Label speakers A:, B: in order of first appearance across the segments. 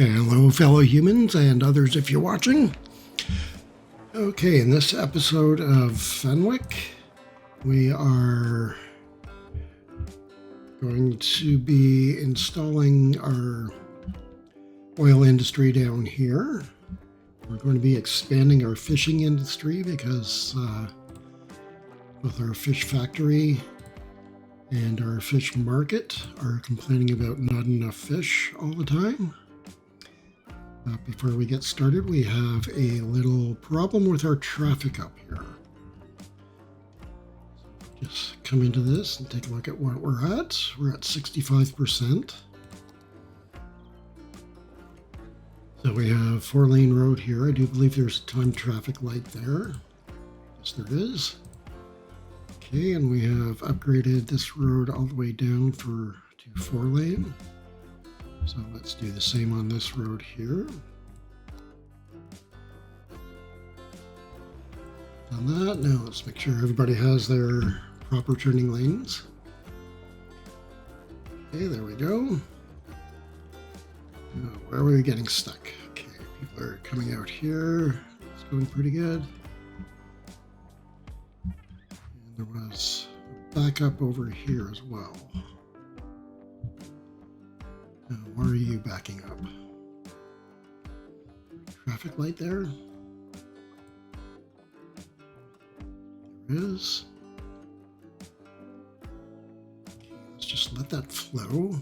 A: Hello, fellow humans and others if you're watching. Okay, in this episode of Fenwick, we are going to be installing our oil industry down here. We're going to be expanding our fishing industry because both our fish factory and our fish market are complaining about not enough fish all the time. Before we get started, we have a little problem with our traffic up here. Just come into this and take a look at what we're at. We're at 65%. So we have 4-lane road here. I do believe there's a timed traffic light there. Yes, there is. Okay, and we have upgraded this road all the way down to 4-lane. So let's do the same on this road here. Done that. Now let's make sure everybody has their proper turning lanes. Okay, there we go. Now, where are we getting stuck? Okay, people are coming out here. It's going pretty good. And there was a backup over here as well. Now, why are you backing up? Traffic light there. There is. Okay, let's just let that flow.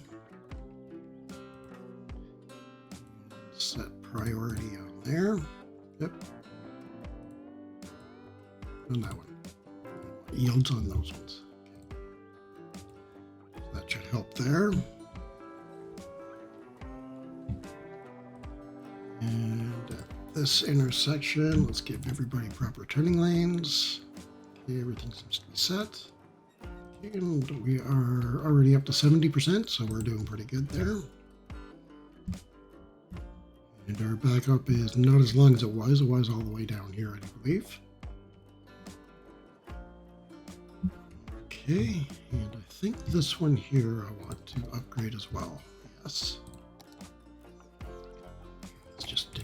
A: Set priority on there. Yep. And that one. Yields on those ones. Okay. That should help there. And at this intersection, let's give everybody proper turning lanes. Okay, everything seems to be set. And we are already up to 70%, so we're doing pretty good there. And our backup is not as long as it was. It was all the way down here, I believe. Okay, and I think this one here I want to upgrade as well. Yes. Let's just do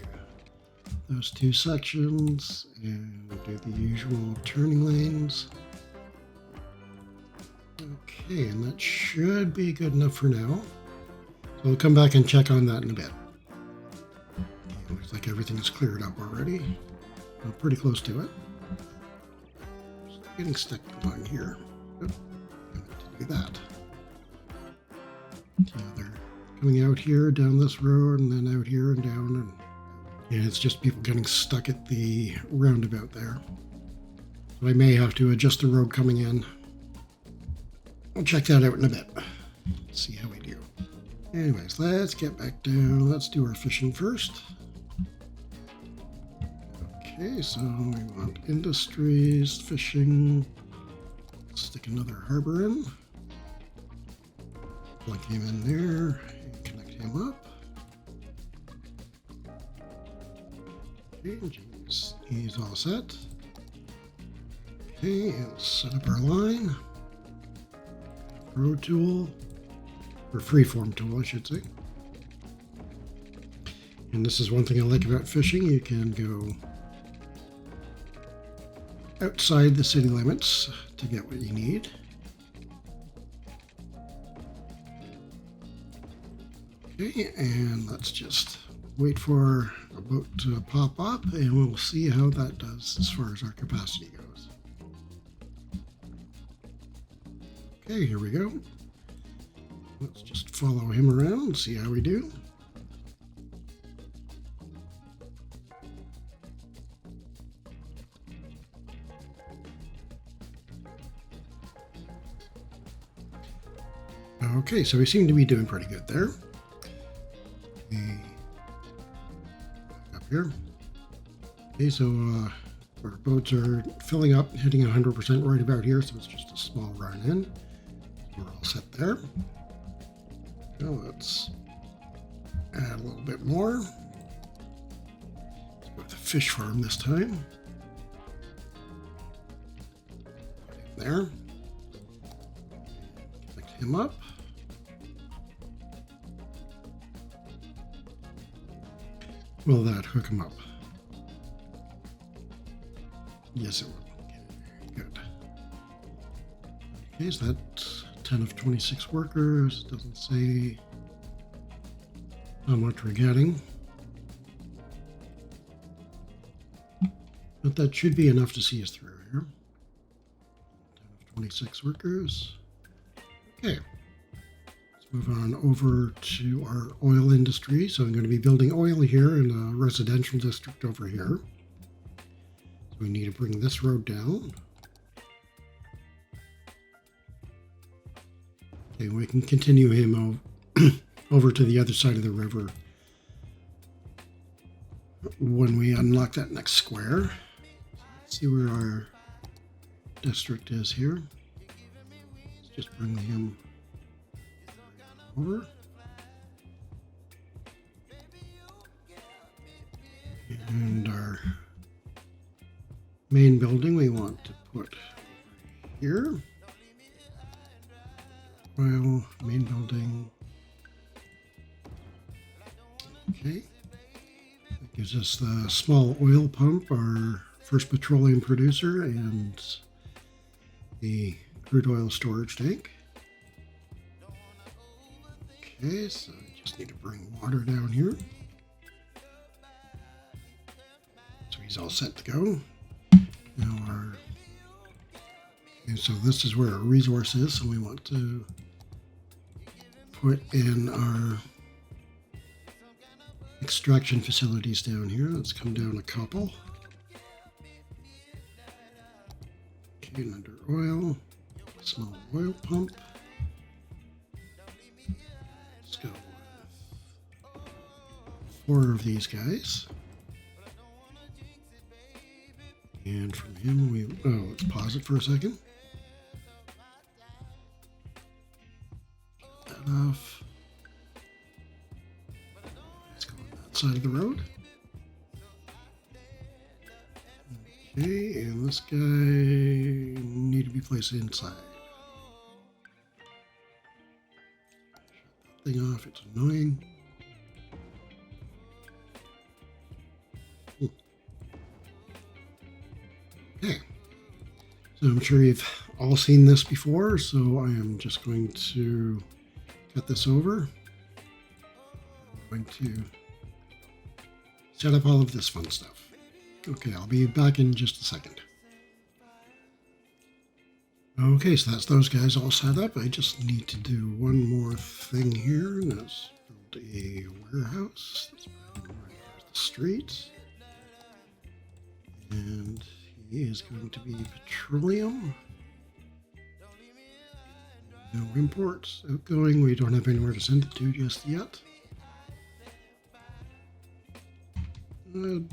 A: those two sections and do the usual turning lanes. Okay, and that should be good enough for now. So we'll come back and check on that in a bit. Okay, looks like everything is cleared up already. We're pretty close to it. Just getting stuck on here. Oop, to do that. So they're coming out here, down this road, and then out here and down, and it's just people getting stuck at the roundabout there. So I may have to adjust the road coming in. We'll check that out in a bit. See how we do. Anyways, let's get back down. Let's do our fishing first. Okay, so we want industries, fishing. Stick another harbor in. Plug him in there and connect him up. Okay, he's all set. Okay, and set up our line. Road tool, or freeform tool, I should say. And this is one thing I like about fishing. You can go outside the city limits to get what you need. Okay, and let's just wait for a boat to pop up and we'll see how that does as far as our capacity goes. Okay, here we go. Let's just follow him around and see how we do. Okay, so we seem to be doing pretty good there. Up here. Okay, so our boats are filling up, hitting 100% right about here, so it's just a small run in. We're all set there. Now let's add a little bit more. Let's go with the fish farm this time. There. Connect him up. Will that hook him up? Yes, it will. Okay, good. Okay, so that's 10 of 26 workers. Doesn't say how much we're getting. But that should be enough to see us through here. 10 of 26 workers. Okay. Let's move on over to our oil industry. So I'm going to be building oil here in a residential district over here. So we need to bring this road down. Okay, we can continue him over to the other side of the river when we unlock that next square. Let's see where our district is here. Let's just bring him over. And our main building we want to put here. Oil, main building. Okay. That gives us the small oil pump, our first petroleum producer, and the crude oil storage tank. Okay, so I just need to bring water down here. So he's all set to go. Now and so this is where our resource is, so we want to put in our extraction facilities down here. Let's come down a couple. Okay, and under oil, small oil pump. Let's go with 4 of these guys. And from him let's pause it for a second. Shut that off. Let's go on that side of the road. Okay, and this guy need to be placed inside. Shut that thing off, it's annoying. Okay, so I'm sure you've all seen this before, so I am just going to cut this over. I'm going to set up all of this fun stuff. Okay, I'll be back in just a second. Okay, so that's those guys all set up. I just need to do one more thing here, and that's build a warehouse. Let's bring him right across the street. And he is going to be petroleum. No imports, outgoing. We don't have anywhere to send it to just yet.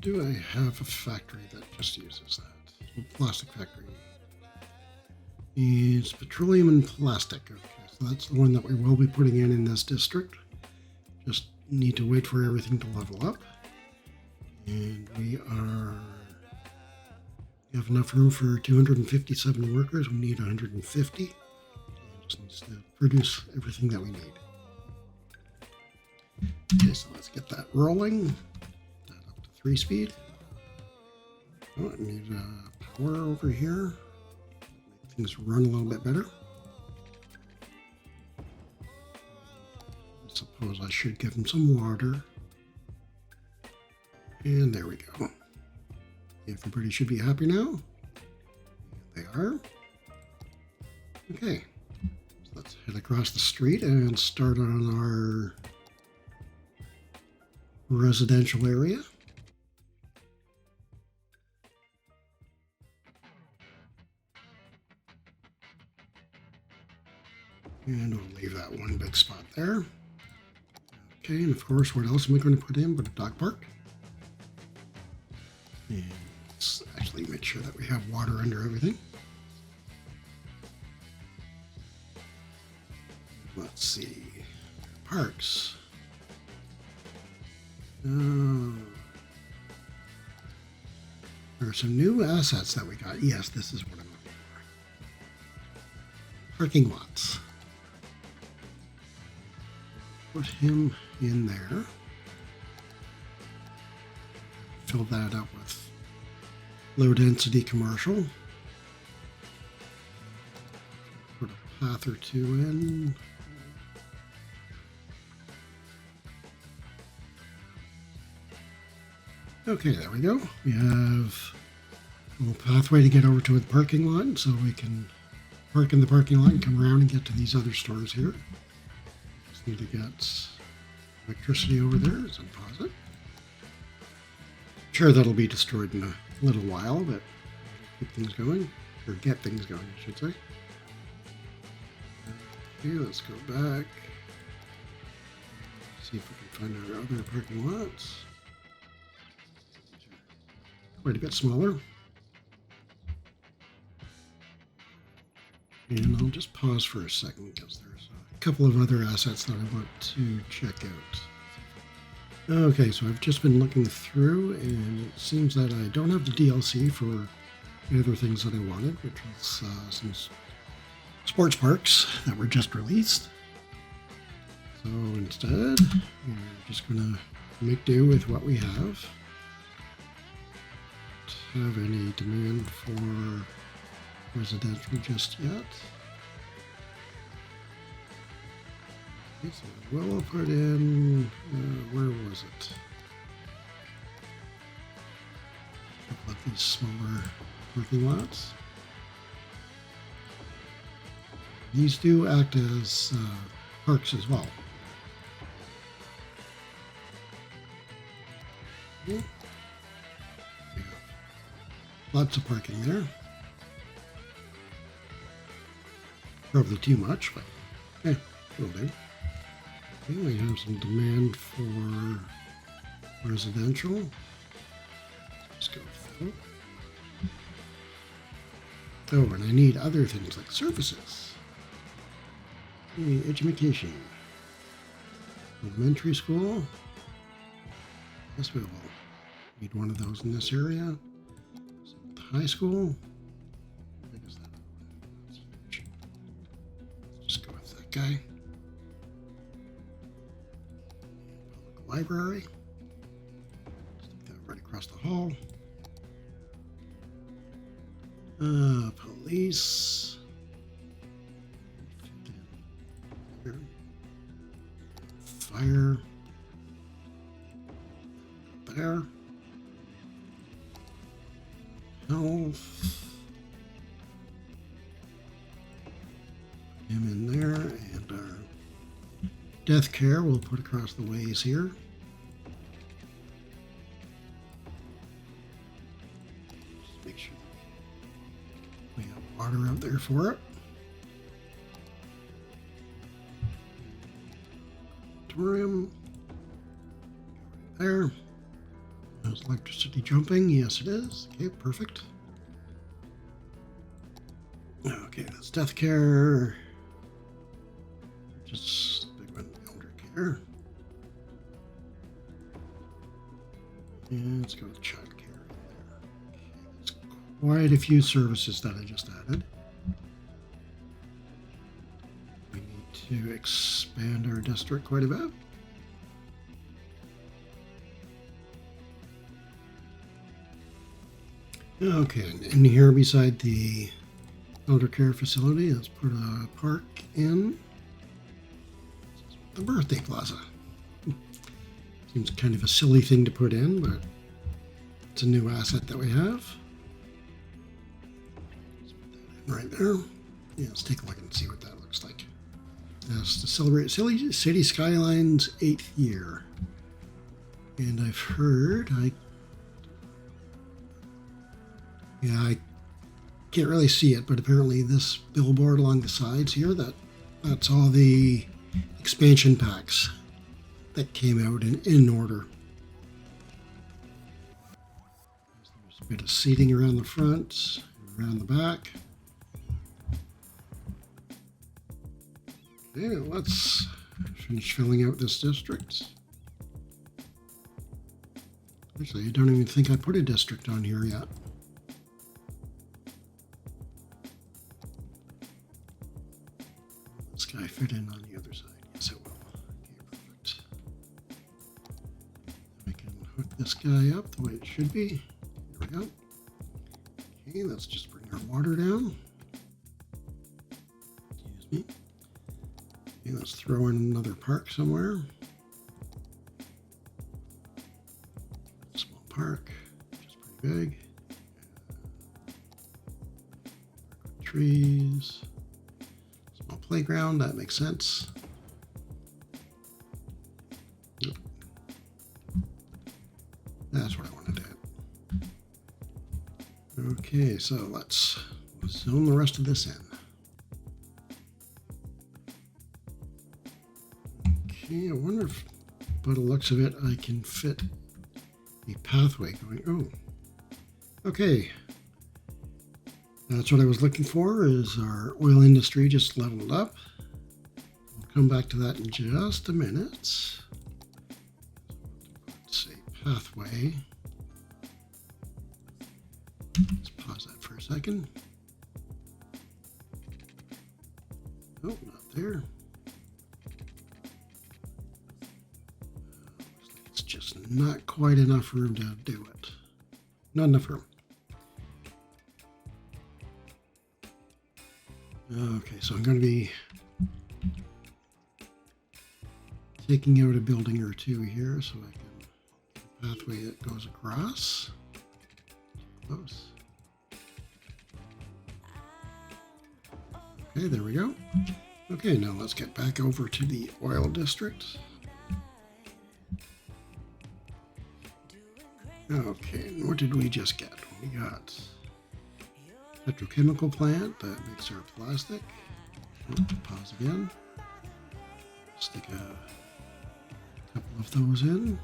A: Do I have a factory that just uses that? A plastic factory. It's petroleum and plastic. Okay, so that's the one that we will be putting in this district. Just need to wait for everything to level up. And we have enough room for 257 workers. We need 150. It just needs to produce everything that we need. Okay, so let's get that rolling. That up to 3 speed. Oh, I need power over here. Make things run a little bit better. I suppose I should give them some water. And there we go. Everybody should be happy now. They are. Okay. So let's head across the street and start on our residential area. And we'll leave that one big spot there. Okay, and of course, what else am I going to put in but a dog park? And let's actually make sure that we have water under everything. Let's see. Parks. There are some new assets that we got. Yes, this is what I'm looking for. Parking lots. Put him in there. fill that up with low density commercial. Put a path or two in. Okay, there we go. We have a little pathway to get over to the parking lot, so we can park in the parking lot and come around and get to these other stores here. Just need to get electricity over there, so pause it. Sure, that'll be destroyed in a little while, but keep things going, or get things going, I should say. Okay, let's go back. See if we can find our other parking lots. Quite a bit smaller. And I'll just pause for a second because there's a couple of other assets that I want to check out. Okay, so I've just been looking through and it seems that I don't have the DLC for the other things that I wanted, which was some sports parks that were just released. So instead, we're just going to make do with what we have. Don't have any demand for residential just yet. Okay, so we'll put in, where was it? A couple of these smaller parking lots. These do act as parks as well. Okay. Lots of parking there. Probably too much, but hey, will do. Okay, we have some demand for residential. Let's go through. Oh, and I need other things like services. Okay, education. Elementary school. Yes, we will need one of those in this area. High school. How big is that? That's huge. Let's just go with that guy. Public library. Stick that right across the hall. Police. Fire. There. Health. Him in there, and our death care we'll put across the ways here. Just make sure we have water out there for it. Auditorium. There. Is electricity jumping? Yes, it is. Okay, perfect. Okay, that's death care. Just big one, elder care. And let's go with child care in there. Okay, that's quite a few services that I just added. We need to expand our district quite a bit. Okay, and here beside the elder care facility, let's put a park in. The birthday plaza. Seems kind of a silly thing to put in, but it's a new asset that we have. Let's put that in right there. Yeah, let's take a look and see what that looks like. That's to celebrate City Skylines' 8th year. And I've heard, I can't really see it, but apparently this billboard along the sides here, that's all the expansion packs that came out in order. There's a bit of seating around the front, around the back. Okay, let's finish filling out this district. Actually, I don't even think I put a district on here yet. Can I fit in on the other side? Yes, it will. Okay, perfect. I can hook this guy up the way it should be. There we go. Okay, let's just bring our water down. Excuse me. Okay, let's throw in another park somewhere. Small park, which is pretty big. Trees. Small playground, that makes sense. Yep. That's what I wanted to do. Okay, so let's zone the rest of this in. Okay, I wonder if, by the looks of it, I can fit a pathway going. Oh, okay. That's what I was looking for, is our oil industry just leveled up. We'll come back to that in just a minute. Let's say pathway. Let's pause that for a second. Oh, not there. Looks like it's just not quite enough room to do it. Not enough room. Okay, so I'm going to be taking out a building or two here so I can get a pathway that goes across. Close. Okay, there we go. Okay, now let's get back over to the oil district. Okay, and what did we just get? We got petrochemical plant that makes our plastic. Oh, pause again. Stick a couple of those in.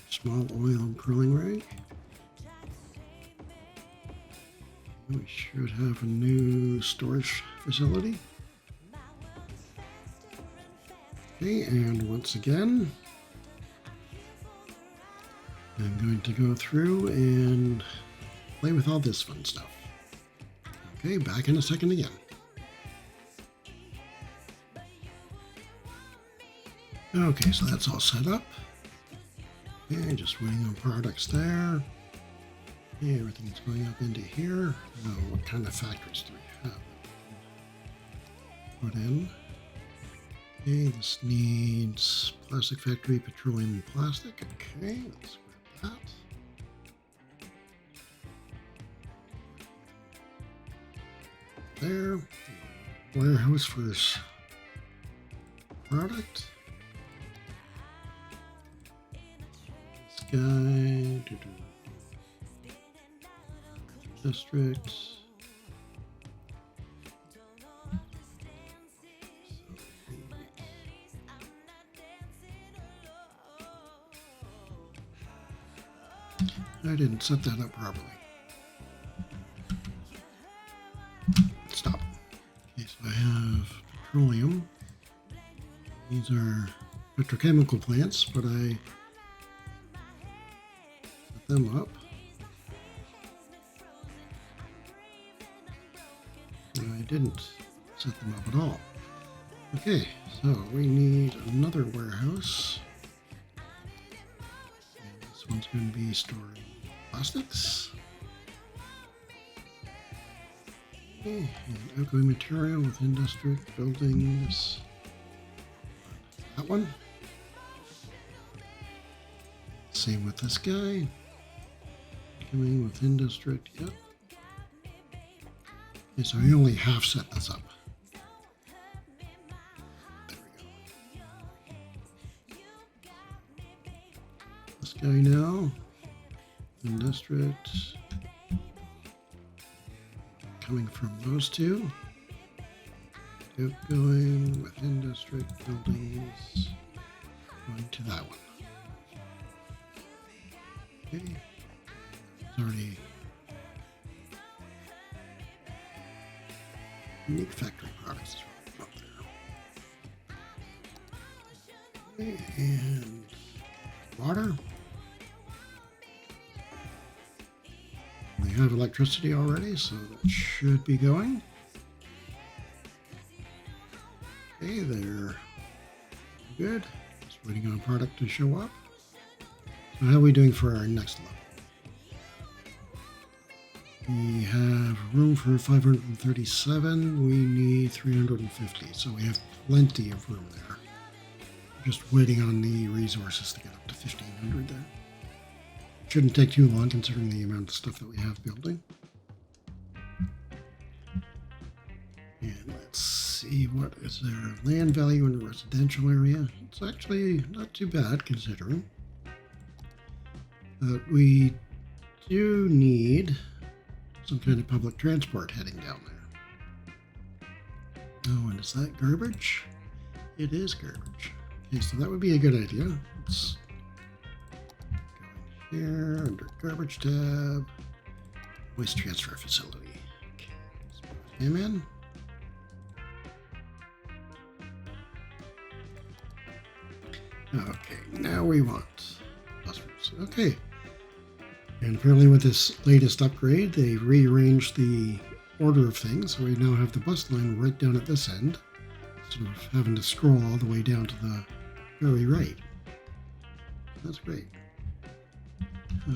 A: Small oil drilling rig. We should have a new storage facility. Okay, and once again, I'm going to go through and play with all this fun stuff. Okay, back in a second again. Okay, so that's all set up. Okay, just waiting on products there. Okay, everything's going up into here. Now, what kind of factories do we have? Put in. Okay, this needs plastic factory, petroleum and plastic. Okay, let's grab that. There. Warehouse for this product. This guy. District. I didn't set that up properly. Stop. Okay, so I have petroleum. These are petrochemical plants, but I set them up. I didn't set them up at all. Okay, so we need another warehouse. And this one's going to be storing plastics. Okay, and outgoing material within district buildings. That one. Same with this guy. Coming within district, yep. Okay, so I only half set this up. There we go. This guy now, in district, coming from those two. Going within district buildings, going to that one. Okay, it's already unique factory products up there. Okay, and water. We have electricity already, so that should be going. Okay, they're good. Just waiting on product to show up. How are we doing for our next level? We have room for 537. We need 350, so we have plenty of room there. Just waiting on the resources to get up to 1500 there. Shouldn't take too long considering the amount of stuff that we have building. And let's see, what is their land value in the residential area? It's actually not too bad considering. But we do need some kind of public transport heading down there. Oh, and is that garbage? It is garbage. Okay, so that would be a good idea. Let's go in here under garbage tab, waste transfer facility. Okay, let's put him in. Okay, now we want customers. Okay. And apparently with this latest upgrade, they rearranged the order of things, so we now have the bus line right down at this end, instead of having to scroll all the way down to the very right. That's great.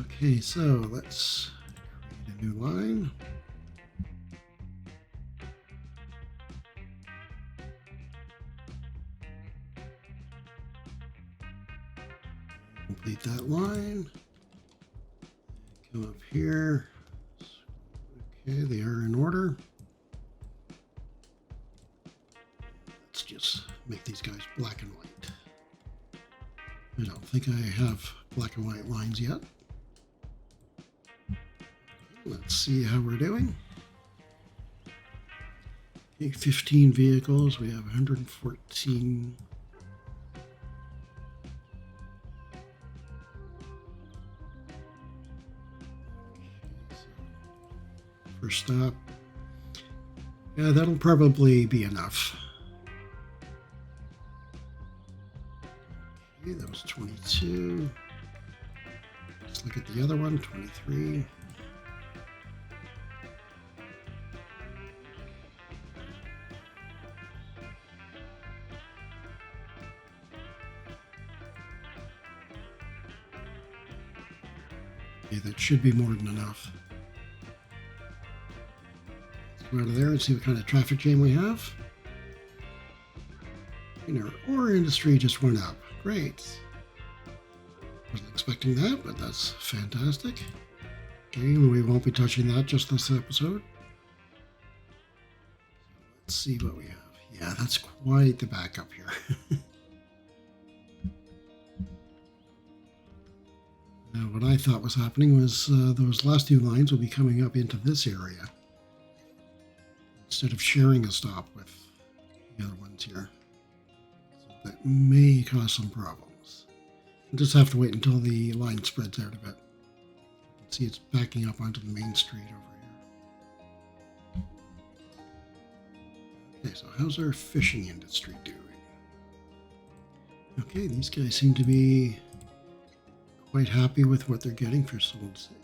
A: Okay, so let's create a new line. Complete that line. Come up here. Okay, they are in order. Let's just make these guys black and white. I don't think I have black and white lines yet. Let's see how we're doing. Okay, 15 vehicles. We have 114. First stop. Yeah, that'll probably be enough. Okay, that was 22. Let's look at the other one, 23. Okay, that should be more than enough. Let's go out of there and see what kind of traffic jam we have. And our ore industry just went up. Great. Wasn't expecting that, but that's fantastic. Okay, we won't be touching that just this episode. Let's see what we have. Yeah, that's quite the backup here. Now, what I thought was happening was those last two lines will be coming up into this area instead of sharing a stop with the other ones here. So that may cause some problems. We'll just have to wait until the line spreads out a bit. See, it's backing up onto the main street over here. Okay, so how's our fishing industry doing? Okay, these guys seem to be quite happy with what they're getting for sold 80.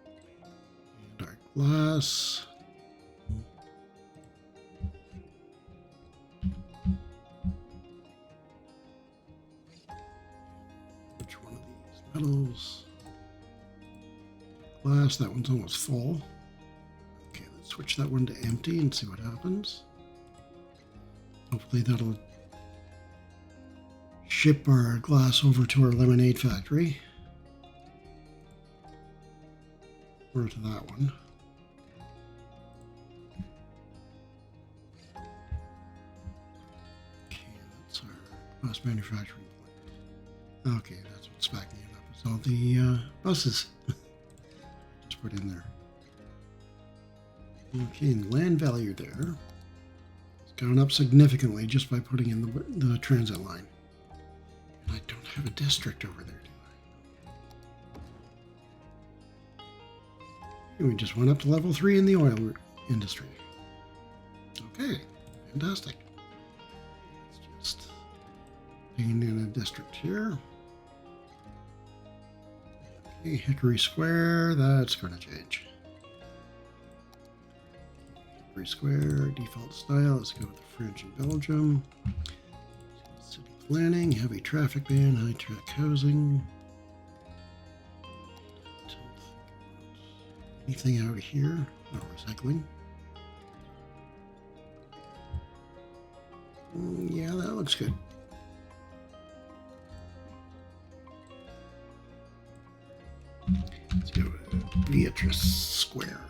A: Okay. And our glass. Which one of these metals? Glass, that one's almost full. Okay, let's switch that one to empty and see what happens. Hopefully that'll ship our glass over to our lemonade factory. Or to that one. Okay, that's our glass manufacturing plant. Okay, that's what's backing it up. It's all the buses. Just put in there. Okay, and land value there. It's gone up significantly just by putting in the transit line. I don't have a district over there, do I? We just went up to level 3 in the oil industry. Okay, fantastic. Let's just paint in a district here. Okay, Hickory Square, that's going to change. Hickory Square, default style, let's go with the French and Belgium. City planning, heavy traffic ban, high tech housing. Anything out here? No, recycling. Yeah, that looks good. Let's go to Beatrice Square.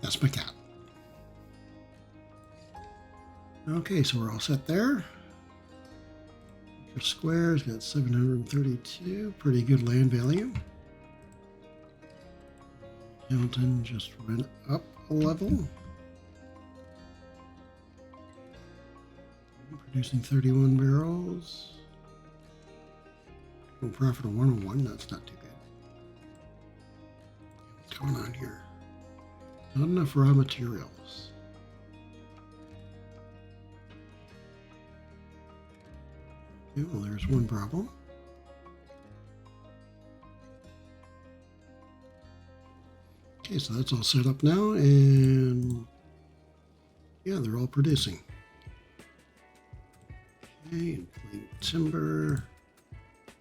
A: That's my cat. Okay, so we're all set there. Beatrice Square's got 732. Pretty good land value. Hamilton just went up a level. Producing 31 barrels. Profit of 101, that's not too good. What's going on here? Not enough raw materials. Okay, well, there's one problem. Okay, so that's all set up now, and yeah, they're all producing. Okay, plain timber,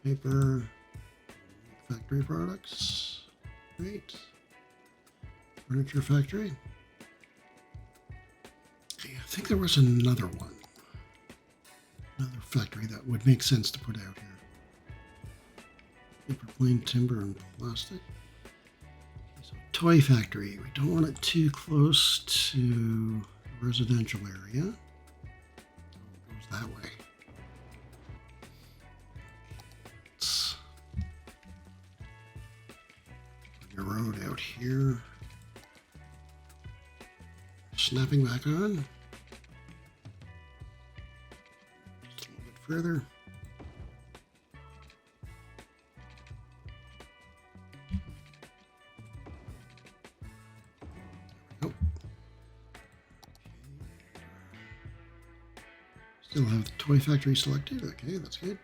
A: paper, factory products. Great. Furniture factory. Okay, I think there was another one. Another factory that would make sense to put out here. Paper, plain timber, and plastic. So, toy factory. We don't want it too close to a residential area. It goes that way. Your road out here. Snapping back on. Just a little bit further. There we go. Still have the toy factory selected. Okay, that's good.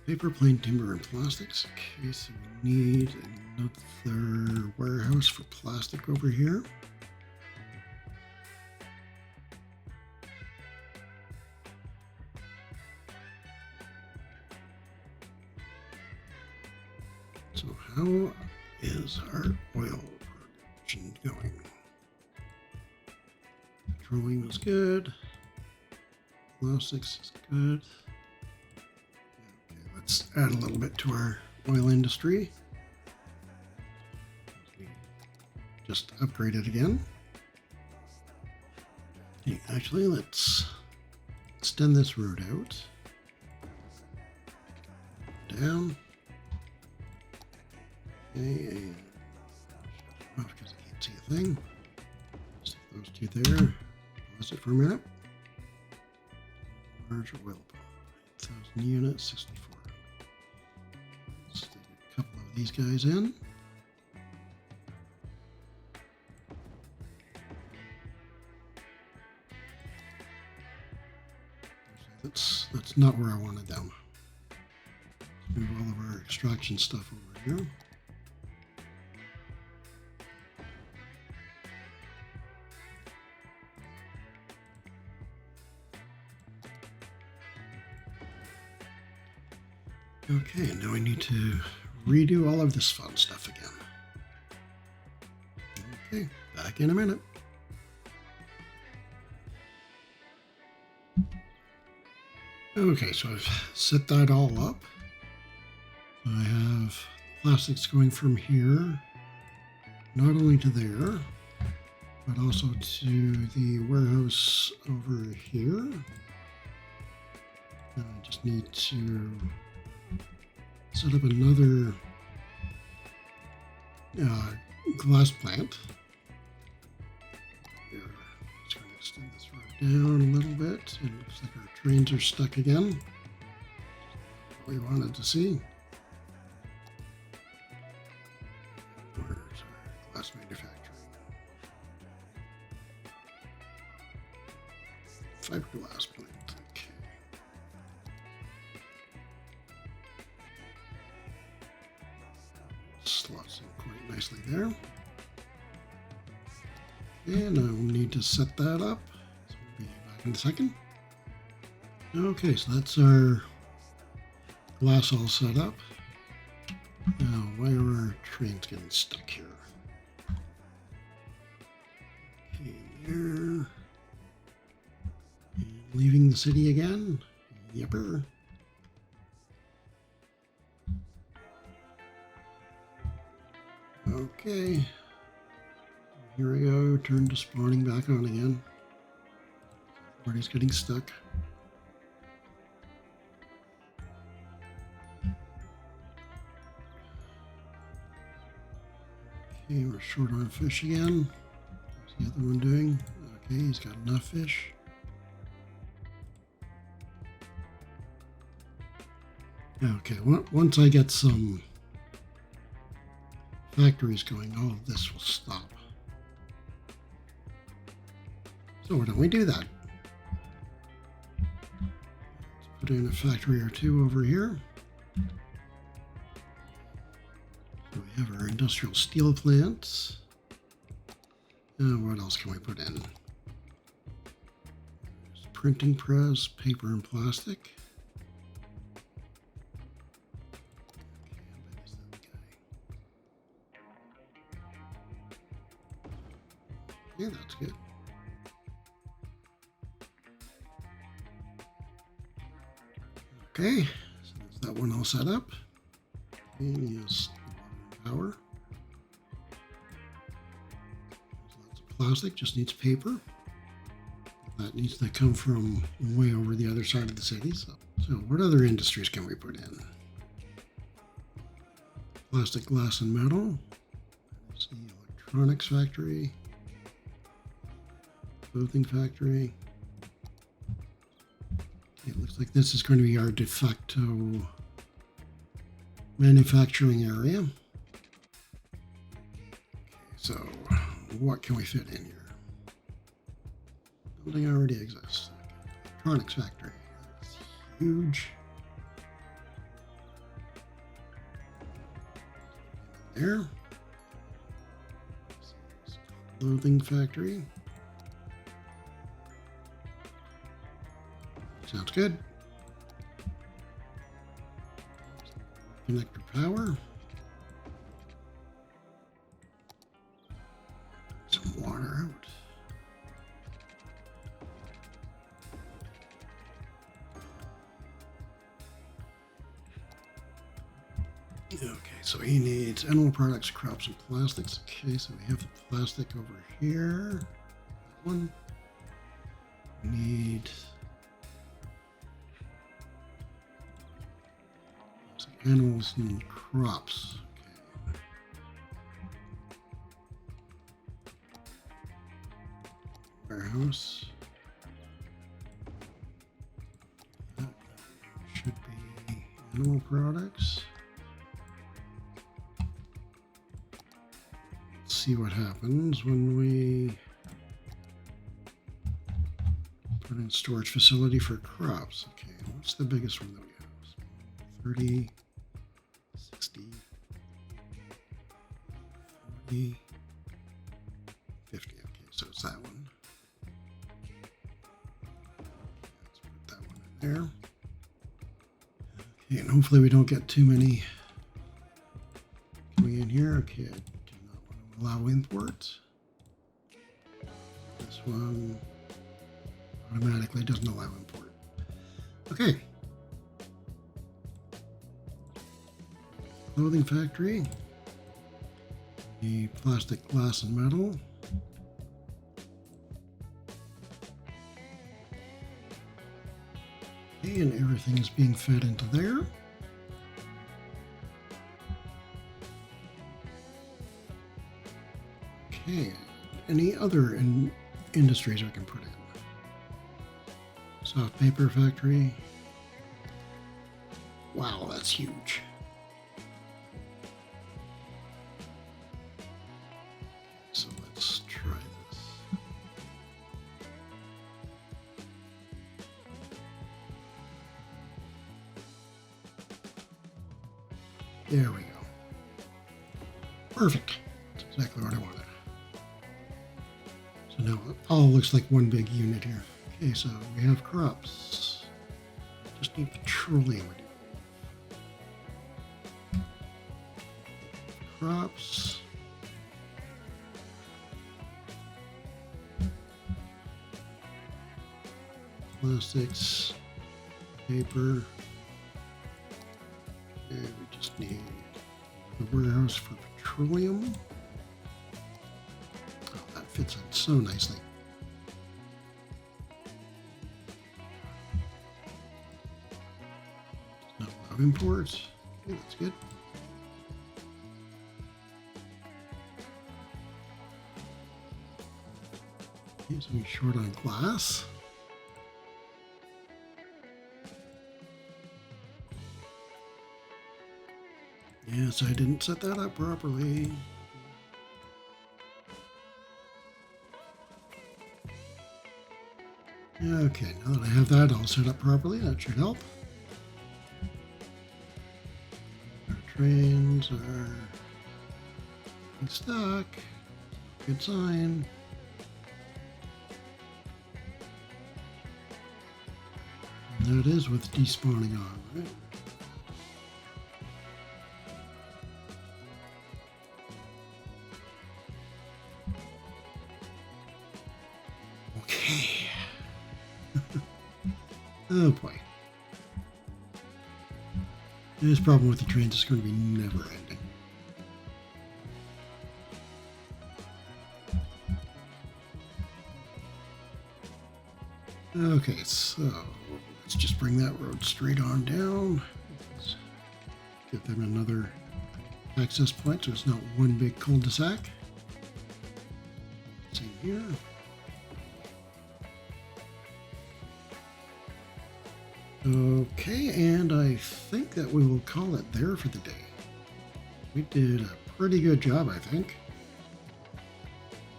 A: Paper, plain timber, and plastics. Okay, so we need another warehouse for plastic over here. So how is our oil production going? Petroleum is good. Plastics is good. Let's add a little bit to our oil industry. Just upgrade it again. Okay, actually, let's extend this road out. Down. Okay, and off because I can't see a thing. Stick those two there. Pause it for a minute. Large oil pump. 1,000 units, 64. Stick a couple of these guys in. That's not where I wanted them. Let's move all of our extraction stuff over here. Okay, now I need to redo all of this fun stuff again. Okay, back in a minute. Okay, so I've set that all up. I have plastics going from here, not only to there, but also to the warehouse over here. I just need to set up another glass plant. Here, just going to extend this road down a little bit. It looks like our trains are stuck again. What we wanted to see. Where's our glass manufacturing? Fiberglass plant. Okay. Slots in quite nicely there. And I'll need to set that up. So we'll be back in a second. Okay, so that's our glass all set up. Now, why are our trains getting stuck here? Okay, there. And leaving the city again. Yepper. Okay. Here we go. Turn to spawning back on again. Everybody's getting stuck. Okay, we're short on fish again. What's the other one doing? Okay, he's got enough fish. Okay, once I get some factories going, all of this will stop. So why don't we do that? Let's put in a factory or two over here. So we have our industrial steel plants. What else can we put in? There's printing press, paper and plastic. Yeah, that's good. Okay, so that's that one all set up. And yes, power. There's lots of plastic, just needs paper. That needs to come from way over the other side of the city. So what other industries can we put in? Plastic, glass, and metal. There's the electronics factory. Clothing factory. It looks like this is going to be our de facto manufacturing area. Okay, so what can we fit in here? Building already exists. Okay. Electronics factory. That's huge. There. Clothing factory. Sounds good. Connector power. Some water out. Okay, so he needs animal products, crops, and plastics. Okay, so we have the plastic over here. That one. We need animals and crops. Okay. Warehouse. That should be animal products. Let's see what happens when we put in storage facility for crops. Okay, what's the biggest one that we have? 30. 60, 40, 50. Okay, so it's that one. Let's put that one in there. Okay, and hopefully we don't get too many coming in here. Okay, I do not want to allow imports. This one automatically doesn't allow import. Okay. Clothing factory, the plastic, glass, and metal. Okay, and everything is being fed into there. Okay, any other industries we can put in? Soft paper factory. Wow, that's huge. So let's try this. There we go. Perfect. That's exactly what I wanted. no, it all looks like one big unit here. Okay, so we have crops. Just need petroleum. Crops. Plastics. Paper. Okay, we just need the warehouse for petroleum. Oh, that fits in so nicely. Not a lot of imports. Okay, that's good. Okay, so we're short on glass. Yes, I didn't set that up properly. Okay, now that I have that all set up properly, that should help. Our trains are stuck. Good sign. And there it is with despawning on, right? Okay. Oh boy. This problem with the trains is going to be never ending. Okay, so let's just bring that road straight on down. Let's get them another access point so it's not one big cul-de-sac. Same here. Okay, and I think that we will call it there for the day. We did a pretty good job, I think.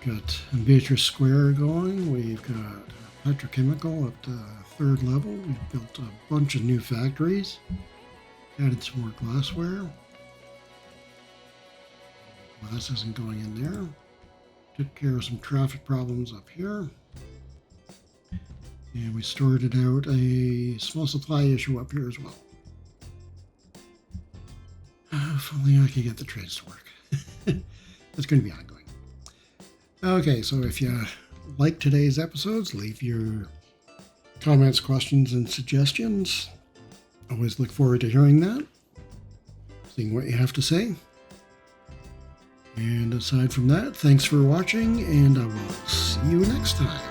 A: Got Beatrice Square going. We've got petrochemical up to third level. We've built a bunch of new factories. Added some more glassware. Glass isn't going in there. Took care of some traffic problems up here. And we sorted out a small supply issue up here as well. If only I could get the trains to work. That's going to be ongoing. Okay, so if you like today's episodes, leave your comments, questions, and suggestions. Always look forward to hearing that, seeing what you have to say. And aside from that, thanks for watching, and I will see you next time.